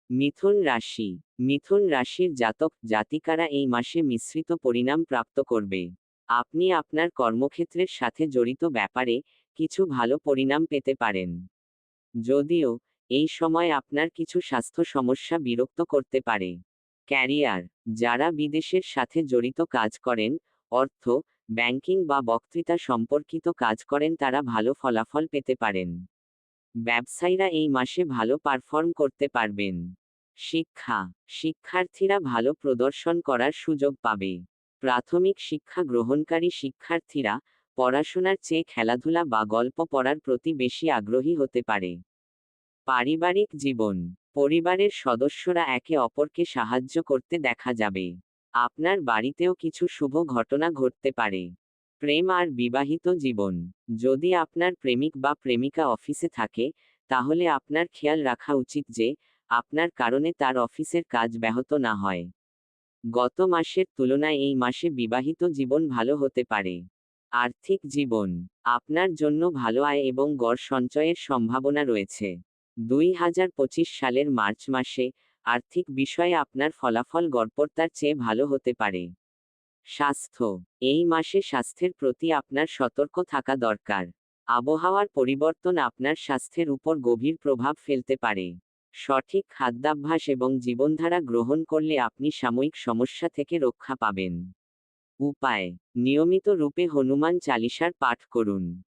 মিথুন রাশি। মিথুন রাশির জাতক জাতিকারা এই মাসে মিশ্রিত পরিণাম প্রাপ্ত করবে। আপনি আপনার কর্মক্ষেত্রের সাথে জড়িত ব্যাপারে কিছু ভালো পরিণাম পেতে পারেন। যদিও এই সময় আপনার কিছু স্বাস্থ্য সমস্যা বিরক্ত করতে পারে। ক্যারিয়ার। যারা বিদেশের সাথে জড়িত কাজ করেন, অর্থ, ব্যাংকিং বা বক্তৃতা সম্পর্কিত কাজ করেন তারা ভালো ফলাফল পেতে পারেন। ব্যবসায়ীরা এই মাসে ভালো পারফর্ম করতে পারবেন। শিক্ষা। শিক্ষার্থীরা ভালো প্রদর্শন করার সুযোগ পাবে। প্রাথমিক শিক্ষা গ্রহণকারী শিক্ষার্থীরা পড়াশোনার চেয়ে খেলাধুলা বা গল্প পড়ার প্রতি বেশি আগ্রহী হতে পারে। পারিবারিক জীবন। পরিবারের সদস্যরা একে অপরকে সাহায্য করতে দেখা যাবে। আপনার বাড়িতেও কিছু শুভ ঘটনা ঘটতে পারে। প্রেম আর বিবাহিত জীবন। যদি আপনার প্রেমিক বা প্রেমিকা অফিসে থাকে, তাহলে আপনার খেয়াল রাখা উচিত যে আপনার কারণে তার অফিসের কাজ ব্যাহত না হয়। গত মাসের তুলনায় এই মাসে বিবাহিত জীবন ভালো হতে পারে। আর্থিক জীবন। আপনার জন্য ভালো আয় এবং গড় সঞ্চয়ের সম্ভাবনা রয়েছে। 2025 সালের মার্চ মাসে আর্থিক বিষয়ে আপনার ফলাফল গড়পড়তার চেয়ে ভালো হতে পারে। স্বাস্থ্য। এই মাসে স্বাস্থ্যের প্রতি আপনার সতর্ক থাকা দরকার। আবহাওয়ার পরিবর্তন আপনার স্বাস্থ্যের উপর গভীর প্রভাব ফেলতে পারে। সঠিক খাদ্যাভ্যাস এবং জীবনধারা গ্রহণ করলে আপনি সাময়িক সমস্যা থেকে রক্ষা পাবেন। উপায়। নিয়মিত রূপে হনুমান চালিসার পাঠ করুন।